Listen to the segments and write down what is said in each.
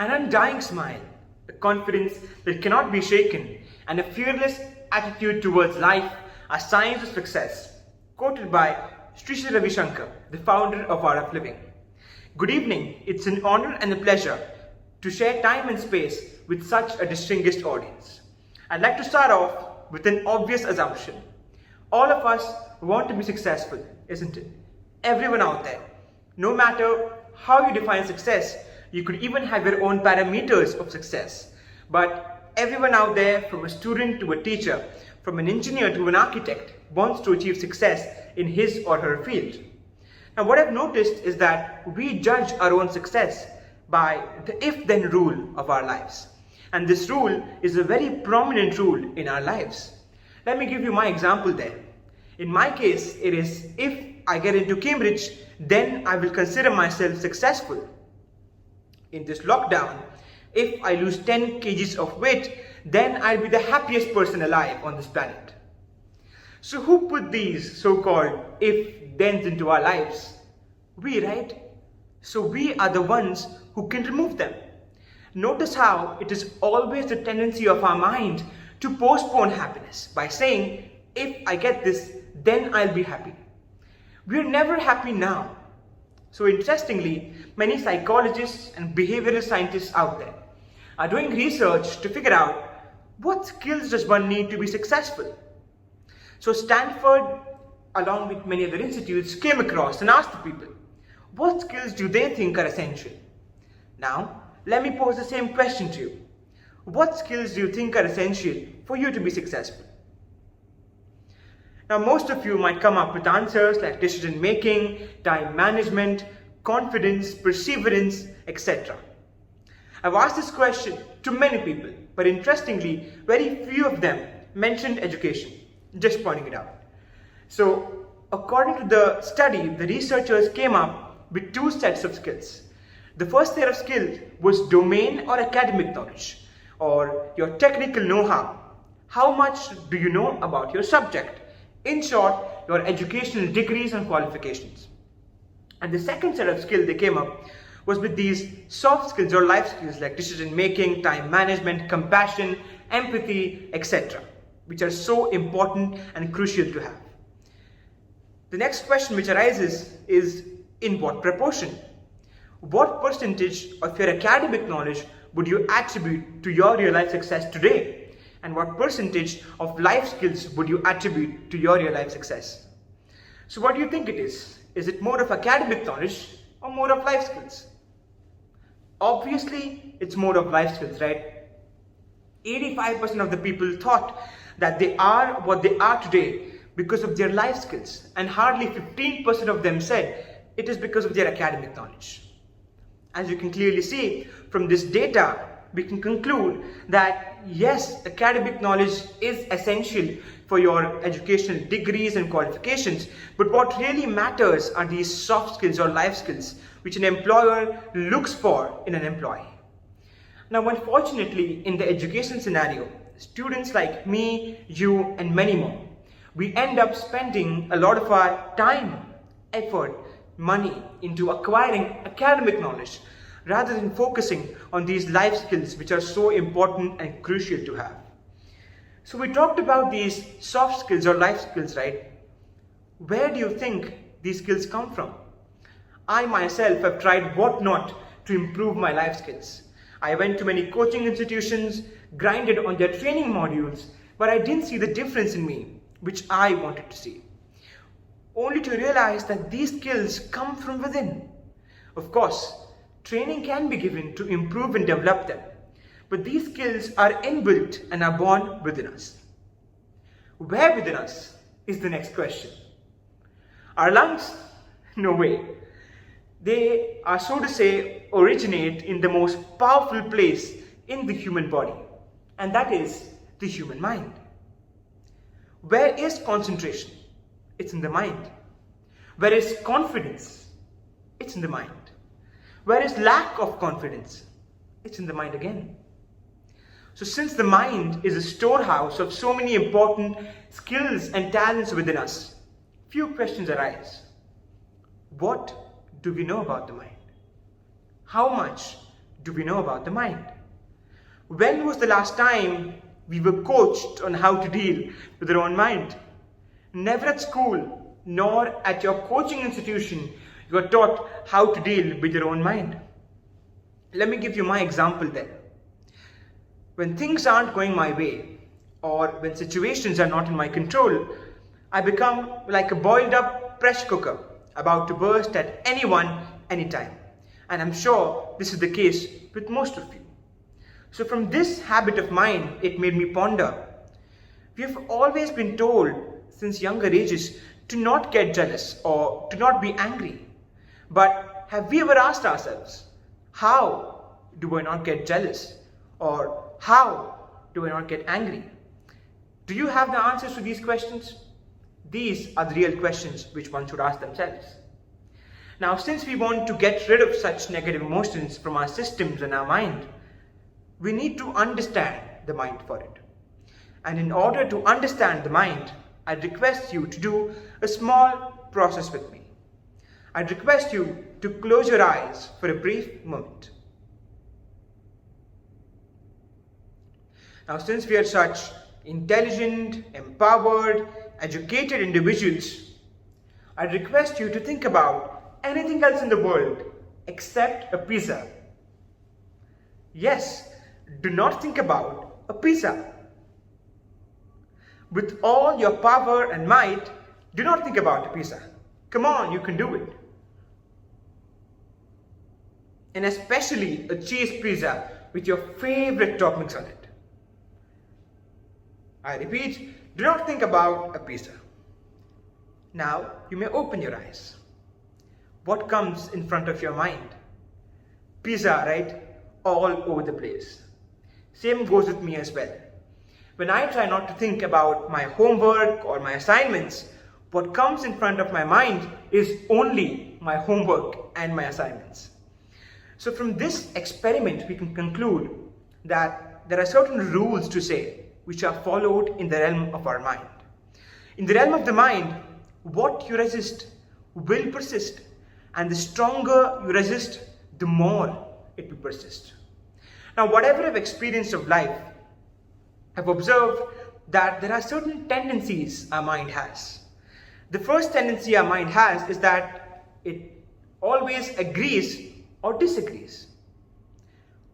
an undying smile, a confidence that cannot be shaken, and a fearless attitude towards life are signs of success. Quoted by Sri Ravi Shankar, the founder of Art of Living. Good evening. It's an honor and a pleasure to share time and space with such a distinguished audience. I'd like to start off with an obvious assumption. All of us want to be successful, isn't it? Everyone out there. No matter how you define success, you could even have your own parameters of success. But everyone out there, from a student to a teacher, from an engineer to an architect, wants to achieve success in his or her field. Now, what I've noticed is that we judge our own success by the if-then rule of our lives. And this rule is a very prominent rule in our lives. Let me give you my example there. In my case, it is if I get into Cambridge, then I will consider myself successful. In this lockdown, if I lose 10 kgs of weight, then I'll be the happiest person alive on this planet. So who put these so-called if-thens into our lives? We, right? So we are the ones who can remove them. Notice how it is always the tendency of our mind to postpone happiness by saying, if I get this, then I'll be happy. We're never happy now. So interestingly, many psychologists and behavioral scientists out there are doing research to figure out what skills does one need to be successful. So Stanford, along with many other institutes, came across and asked the people, what skills do they think are essential? Now, let me pose the same question to you. What skills do you think are essential for you to be successful? Now, most of you might come up with answers like decision making, time management, confidence, perseverance, etc. I've asked this question to many people, but interestingly, very few of them mentioned education. Just pointing it out. So, according to the study, the researchers came up with two sets of skills. The first set of skills was domain or academic knowledge, or your technical know-how. How much do you know about your subject? In short, your educational degrees and qualifications. And the second set of skills they came up was with these soft skills or life skills like decision making, time management, compassion, empathy, etc., which are so important and crucial to have. The next question which arises is, in what proportion? What percentage of your academic knowledge would you attribute to your real life success today? And what percentage of life skills would you attribute to your real life success? So what do you think it is? Is it more of academic knowledge or more of life skills? Obviously, it's more of life skills, right? 85% of the people thought that they are what they are today because of their life skills, and hardly 15% of them said it is because of their academic knowledge. As you can clearly see from this data, we can conclude that yes, academic knowledge is essential for your educational degrees and qualifications, but what really matters are these soft skills or life skills which an employer looks for in an employee. Now, unfortunately, in the education scenario, students like me, you, and many more, we end up spending a lot of our time, effort, money into acquiring academic knowledge rather than focusing on these life skills which are so important and crucial to have. So we talked about these soft skills or life skills, right? Where do you think these skills come from? I myself have tried what not to improve my life skills. I went to many coaching institutions, grinded on their training modules, but I didn't see the difference in me, which I wanted to see. Only to realize that these skills come from within. Of course, training can be given to improve and develop them, but these skills are inbuilt and are born within us. Where within us is the next question. Our lungs? No way. They are, so to say, originate in the most powerful place in the human body, and that is the human mind. Where is concentration? It's in the mind. Where is confidence? It's in the mind. Where is lack of confidence? It's in the mind again. So since the mind is a storehouse of so many important skills and talents within us, few questions arise. What do we know about the mind? How much do we know about the mind? When was the last time we were coached on how to deal with our own mind? Never at school, nor at your coaching institution, you are taught how to deal with your own mind. Let me give you my example there. When things aren't going my way, or when situations are not in my control, I become like a boiled up pressure cooker, about to burst at anyone, anytime. And I'm sure this is the case with most of you. So from this habit of mine, it made me ponder. We have always been told since younger ages to not get jealous or to not be angry. But have we ever asked ourselves, how do I not get jealous? Or how do I not get angry? Do you have the answers to these questions? These are the real questions which one should ask themselves. Now, since we want to get rid of such negative emotions from our systems and our mind, we need to understand the mind for it. And in order to understand the mind, I'd request you to do a small process with me. I'd request you to close your eyes for a brief moment. Now, since we are such intelligent, empowered, educated individuals, I'd request you to think about anything else in the world except a pizza. Yes, do not think about a pizza. With all your power and might, do not think about a pizza. Come on, you can do it. And especially a cheese pizza with your favorite toppings on it. I repeat, do not think about a pizza. Now you may open your eyes. What comes in front of your mind? Pizza, right? All over the place. Same goes with me as well. When I try not to think about my homework or my assignments, what comes in front of my mind is only my homework and my assignments. So from this experiment, we can conclude that there are certain rules to say which are followed in the realm of our mind. In the realm of the mind, what you resist will persist, and the stronger you resist, the more it will persist. Now, whatever I've experienced of life, I've observed that there are certain tendencies our mind has. The first tendency our mind has is that it always agrees or disagrees.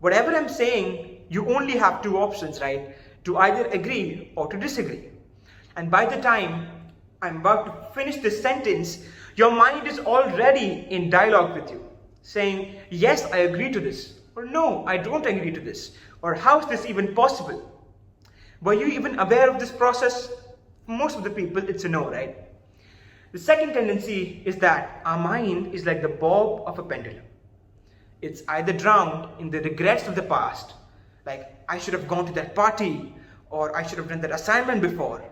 Whatever I'm saying, you only have two options, right? To either agree or to disagree. And by the time I'm about to finish this sentence, your mind is already in dialogue with you, saying, yes, I agree to this, or no, I don't agree to this, or how is this even possible? Were you even aware of this process? For most of the people, it's a no, right? The second tendency is that our mind is like the bob of a pendulum. It's either drowned in the regrets of the past, like I should have gone to that party, or I should have done that assignment before,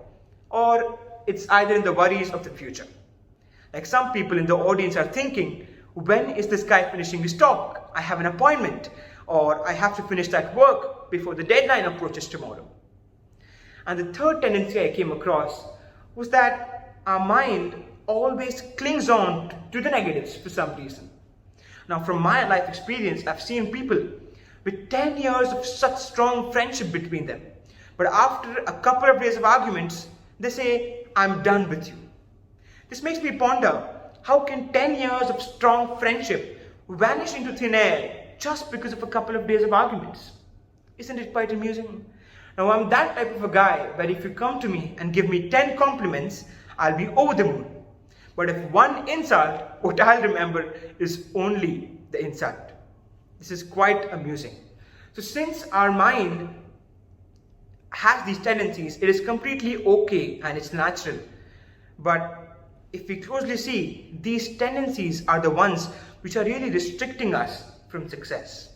or it's either in the worries of the future. Like some people in the audience are thinking, when is this guy finishing his talk? I have an appointment, or I have to finish that work before the deadline approaches tomorrow. And the third tendency I came across was that our mind always clings on to the negatives for some reason. Now, from my life experience, I've seen people with 10 years of such strong friendship between them. But after a couple of days of arguments, they say, I'm done with you. This makes me ponder, how can 10 years of strong friendship vanish into thin air just because of a couple of days of arguments? Isn't it quite amusing? Now, I'm that type of a guy where if you come to me and give me 10 compliments, I'll be over the moon. But if one insult, what I'll remember is only the insult. This is quite amusing. So since our mind has these tendencies, it is completely okay and it's natural. But if we closely see, these tendencies are the ones which are really restricting us from success.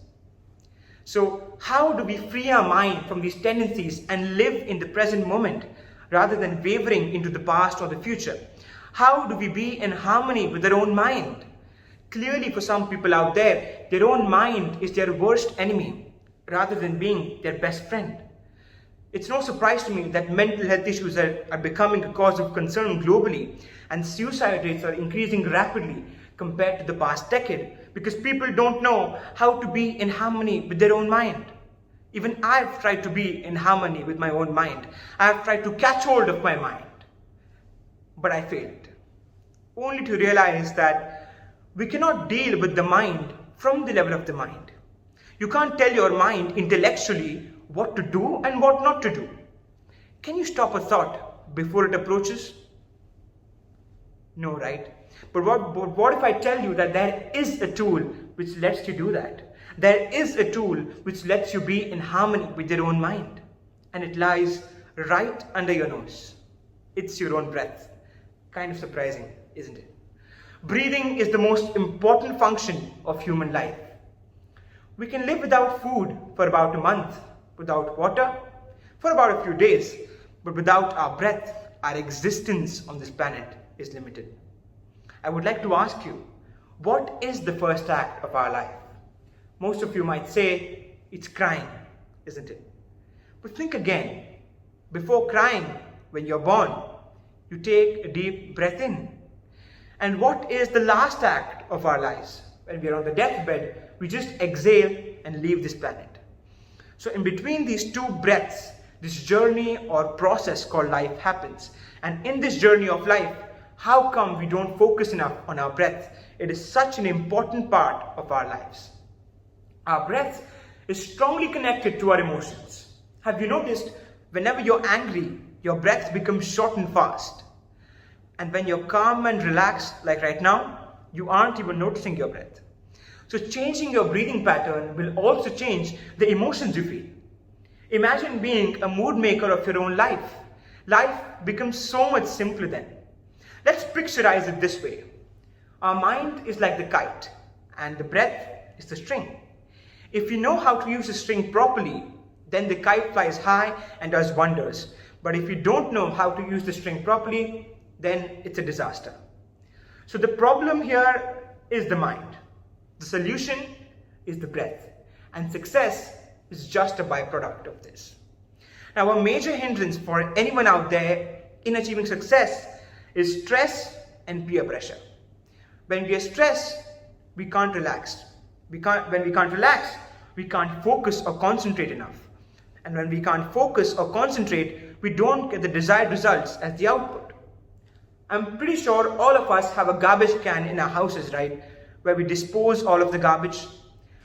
So how do we free our mind from these tendencies and live in the present moment rather than wavering into the past or the future? How do we be in harmony with our own mind? Clearly, for some people out there, their own mind is their worst enemy rather than being their best friend. It's no surprise to me that mental health issues are becoming a cause of concern globally, and suicide rates are increasing rapidly compared to the past decade, because people don't know how to be in harmony with their own mind. Even I've tried to be in harmony with my own mind. I've tried to catch hold of my mind, but I failed. Only to realize that we cannot deal with the mind from the level of the mind. You can't tell your mind intellectually what to do and what not to do. Can you stop a thought before it approaches? No, right? But what if I tell you that there is a tool which lets you do that? There is a tool which lets you be in harmony with your own mind. And it lies right under your nose. It's your own breath. Kind of surprising, isn't it? Breathing is the most important function of human life. We can live without food for about a month, without water for about a few days, but without our breath, our existence on this planet is limited. I would like to ask you, what is the first act of our life? Most of you might say, it's crying, isn't it? But think again. Before crying, when you're born, you take a deep breath in. And what is the last act of our lives? When we are on the deathbed, we just exhale and leave this planet. So in between these two breaths, this journey or process called life happens. And in this journey of life, how come we don't focus enough on our breath? It is such an important part of our lives. Our breath is strongly connected to our emotions. Have you noticed, whenever you're angry, your breath becomes short and fast. And when you're calm and relaxed, like right now, you aren't even noticing your breath. So changing your breathing pattern will also change the emotions you feel. Imagine being a mood maker of your own life. Life becomes so much simpler then. Let's picturize it this way. Our mind is like the kite, and the breath is the string. If you know how to use the string properly, then the kite flies high and does wonders. But if you don't know how to use the string properly, then it's a disaster. So the problem here is the mind. The solution is the breath. And success is just a byproduct of this. Now, a major hindrance for anyone out there in achieving success is stress and peer pressure. When we are stressed, we can't relax. When we can't relax, we can't focus or concentrate enough. And when we can't focus or concentrate, we don't get the desired results as the output. I'm pretty sure all of us have a garbage can in our houses, right? Where we dispose all of the garbage.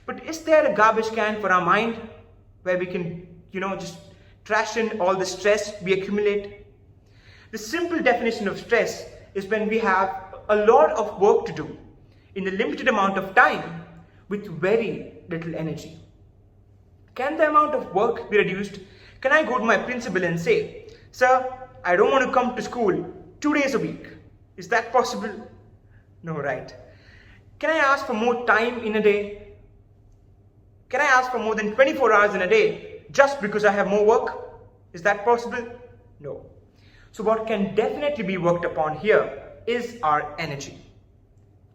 But is there a garbage can for our mind where we can, just trash in all the stress we accumulate? The simple definition of stress is when we have a lot of work to do in a limited amount of time with very little energy. Can the amount of work be reduced? Can I go to my principal and say, "Sir, I don't want to come to school 2 days a week." Is that possible? No, right? Can I ask for more time in a day? Can I ask for more than 24 hours in a day just because I have more work? Is that possible? No. So what can definitely be worked upon here is our energy.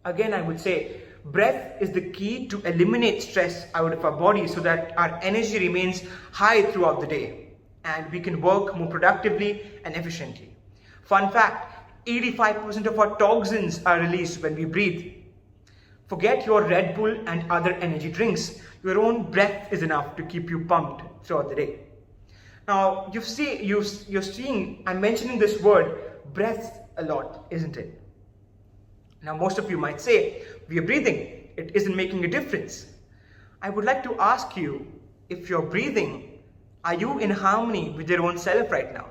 Again, I would say breath is the key to eliminate stress out of our body so that our energy remains high throughout the day and we can work more productively and efficiently. Fun fact, 85% of our toxins are released when we breathe. Forget your Red Bull and other energy drinks. Your own breath is enough to keep you pumped throughout the day. Now, you're seeing, I'm mentioning this word, breath, a lot, isn't it? Now, most of you might say, we are breathing. It isn't making a difference. I would like to ask you, if you're breathing, are you in harmony with your own self right now?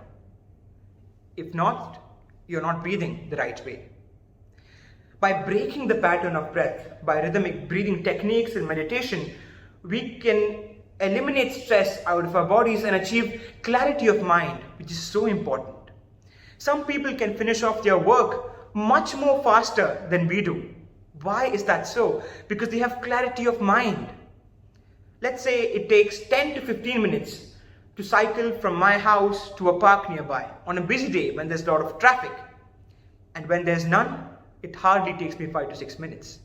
If not, you're not breathing the right way. By breaking the pattern of breath, by rhythmic breathing techniques and meditation, we can eliminate stress out of our bodies and achieve clarity of mind, which is so important. Some people can finish off their work much more faster than we do. Why is that so? Because they have clarity of mind. Let's say it takes 10 to 15 minutes to cycle from my house to a park nearby on a busy day when there's a lot of traffic. And when there's none, it hardly takes me 5 to 6 minutes.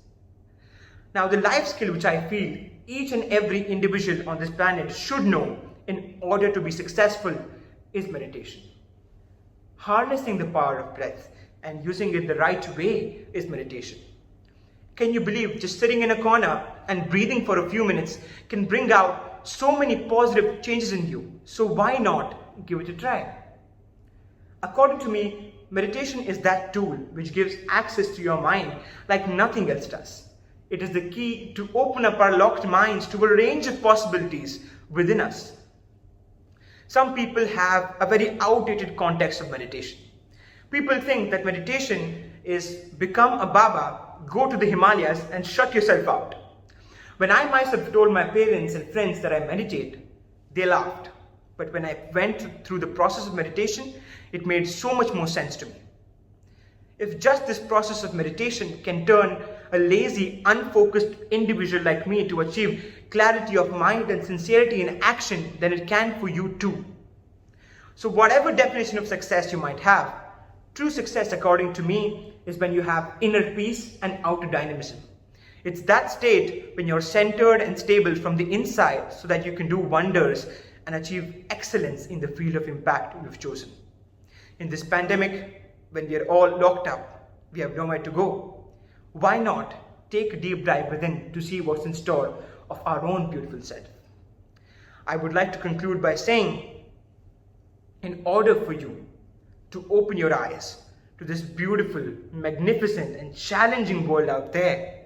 Now, the life skill which I feel each and every individual on this planet should know in order to be successful is meditation. Harnessing the power of breath and using it the right way is meditation. Can you believe just sitting in a corner and breathing for a few minutes can bring out so many positive changes in you? So why not give it a try? According to me, meditation is that tool which gives access to your mind like nothing else does. It is the key to open up our locked minds to a range of possibilities within us. Some people have a very outdated context of meditation. People think that meditation is become a Baba, go to the Himalayas and shut yourself out. When I myself told my parents and friends that I meditate, they laughed. But when I went through the process of meditation, it made so much more sense to me. If just this process of meditation can turn a lazy, unfocused individual like me to achieve clarity of mind and sincerity in action, then it can for you too. So whatever definition of success you might have, true success according to me is when you have inner peace and outer dynamism. It's that state when you're centered and stable from the inside so that you can do wonders and achieve excellence in the field of impact you've chosen. In this pandemic, when we are all locked up, we have nowhere to go. Why not take a deep dive within to see what's in store of our own beautiful self? I would like to conclude by saying, in order for you to open your eyes to this beautiful, magnificent, and challenging world out there,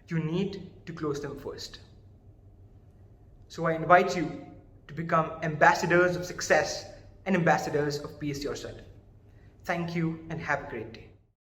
you need to close them first. So I invite you to become ambassadors of success and ambassadors of peace yourself. Thank you and have a great day.